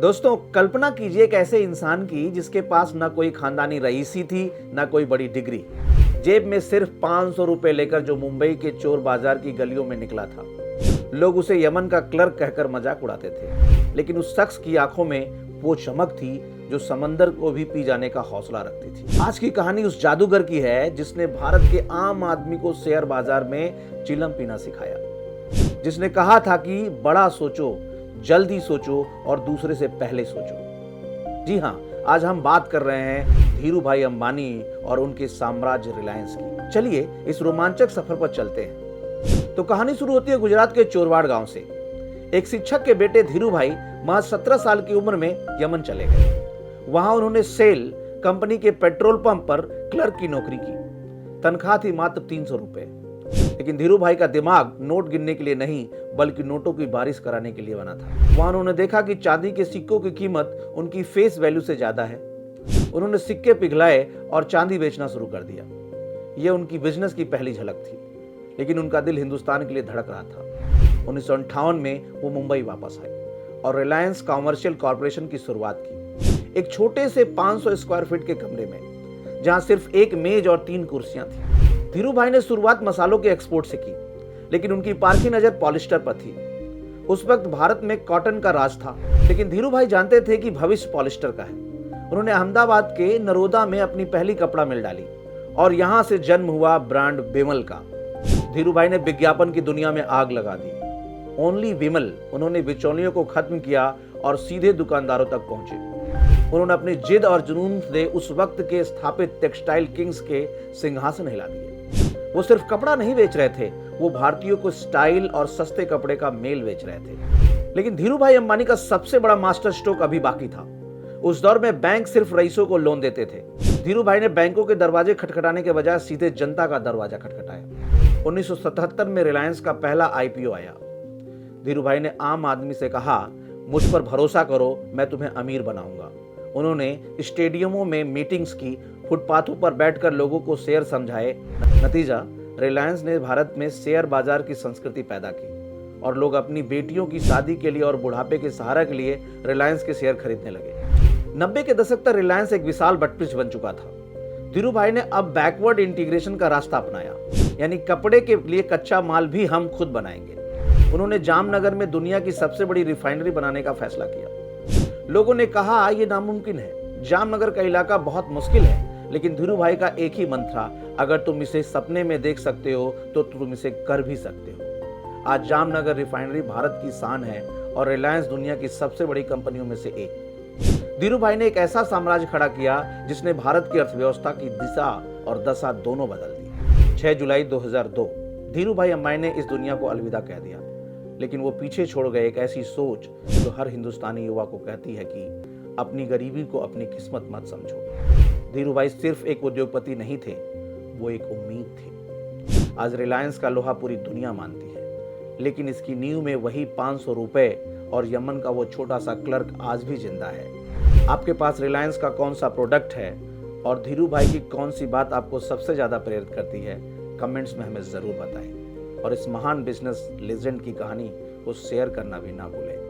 दोस्तों, कल्पना कीजिए एक ऐसे इंसान की जिसके पास ना कोई खानदानी रईसी थी, ना कोई बड़ी डिग्री। जेब में सिर्फ 500 रुपए लेकर जो मुंबई के चोर बाजार की गलियों में निकला था। लोग उसे यमन का क्लर्क कहकर मजाक उड़ाते थे, लेकिन उस शख्स की आंखों में वो चमक थी जो समंदर को भी पी जाने का हौसला रखती थी। आज की कहानी उस जादूगर की है जिसने भारत के आम आदमी को शेयर बाजार में चिलम पीना सिखाया, जिसने कहा था कि बड़ा सोचो, जल्दी सोचो और दूसरे से पहले सोचो। जी हाँ, आज हम बात कर रहे हैं धीरू भाई अंबानी और उनके साम्राज्य रिलायंस की। चलिए इस रोमांचक सफर पर चलते हैं। तो कहानी शुरू होती है गुजरात के चोरवाड़ गांव से। एक शिक्षक के बेटे धीरू भाई महज 17 साल की उम्र में यमन चले गए। वहां उन्होंने सेल कंपनी के पेट्रोल पंप पर क्लर्क की नौकरी की। तनख्वाह थी मात्र 300 रुपए। लेकिन धीरू भाई का दिमाग नोट गिनने के लिए नहीं, बल्कि नोटों की बारिश कराने के लिए बना था। वहां उन्होंने देखा कि चांदी के सिक्कों की कीमत उनकी फेस वैल्यू से ज्यादा है। उन्होंने सिक्के पिघलाए और चांदी बेचना शुरू कर दिया। यह उनकी बिजनेस की पहली झलक थी, लेकिन उनका दिल हिंदुस्तान के लिए धड़क रहा था। 1958 में वो मुंबई वापस आए और रिलायंस कॉमर्शियल कॉर्पोरेशन की शुरुआत की। एक छोटे से 500 स्क्वायर फीट के कमरे में, जहां सिर्फ एक मेज और 3 कुर्सियां थी। धीरू भाई ने शुरुआत मसालों के एक्सपोर्ट से की, लेकिन उनकी पारखी नजर पॉलिस्टर पर थी। उस वक्त भारत में कॉटन का राज था, लेकिन धीरू भाई जानते थे कि भविष्य पॉलिस्टर का है। उन्होंने अहमदाबाद के नरोदा में अपनी पहली कपड़ा मिल डाली और यहां से जन्म हुआ ब्रांड विमल का। धीरू भाई ने विज्ञापन की दुनिया में आग लगा दी। ओनली विमल। उन्होंने बिचौलियों को खत्म किया और सीधे दुकानदारों तक पहुंचे। उन्होंने अपनी जिद और जुनून से उस वक्त के स्थापित टेक्सटाइल किंग्स के सिंहासन हिला दिए। वो सिर्फ कपड़ा नहीं बेच रहे थे, वो भारतीयों को स्टाइल और सस्ते कपड़े का मेल बेच रहे थे। लेकिन धीरू भाई अंबानी का सबसे बड़ा मास्टर स्ट्रोक अभी बाकी था। उस दौर में बैंक सिर्फ रईसों को लोन देते थे। धीरू भाई ने बैंकों के दरवाजे खटखटाने के बजाय सीधे जनता का दरवाजा खटखटाया। 1977 में रिलायंस का पहला आईपीओ आया। धीरू भाई ने आम आदमी से कहा, मुझ पर भरोसा करो, मैं तुम्हें अमीर बनाऊंगा। उन्होंने स्टेडियमों में मीटिंग्स की, फुटपाथों पर बैठकर लोगों को शेयर समझाए। नतीजा, रिलायंस ने भारत में शेयर बाजार की संस्कृति पैदा की और लोग अपनी बेटियों की शादी के लिए और बुढ़ापे के सहारा के लिए रिलायंस के शेयर खरीदने लगे। 90 के दशक तक रिलायंस एक विशाल बटपिच बन चुका था। धीरू भाई ने अब बैकवर्ड इंटीग्रेशन का रास्ता अपनाया, यानी कपड़े के लिए कच्चा माल भी हम खुद बनाएंगे। उन्होंने जामनगर में दुनिया की सबसे बड़ी रिफाइनरी बनाने का फैसला किया। लोगों ने कहा यह नामुमकिन है, जामनगर का इलाका बहुत मुश्किल है, लेकिन धीरू भाई का एक ही मंत्र था, अगर तुम इसे सपने में देख सकते हो तो तुम इसे कर भी सकते हो। आज जामनगर रिफाइनरी भारत की शान है और रिलायंस दुनिया की सबसे बड़ी कंपनियों में से एक। धीरू भाई ने एक ऐसा साम्राज्य खड़ा किया जिसने भारत की अर्थव्यवस्था की दिशा और दशा दोनों बदल दी। 6 जुलाई 2002 धीरू भाई अंबानी ने इस दुनिया को अलविदा कह दिया, लेकिन वो पीछे छोड़ गए एक ऐसी सोच जो हर हिंदुस्तानी युवा को कहती है कि अपनी गरीबी को अपनी किस्मत मत समझो। धीरू भाई सिर्फ एक उद्योगपति नहीं थे, वो एक उम्मीद थे। आज रिलायंस का लोहा पूरी दुनिया मानती है, लेकिन इसकी नींव में वही 500 रुपए और यमन का वो छोटा सा क्लर्क आज भी जिंदा है। आपके पास रिलायंस का कौन सा प्रोडक्ट है और धीरू भाई की कौन सी बात आपको सबसे ज्यादा प्रेरित करती है? कमेंट्स में हमें जरूर बताएं और इस महान बिजनेस लेजेंड की कहानी को शेयर करना भी ना भूलें।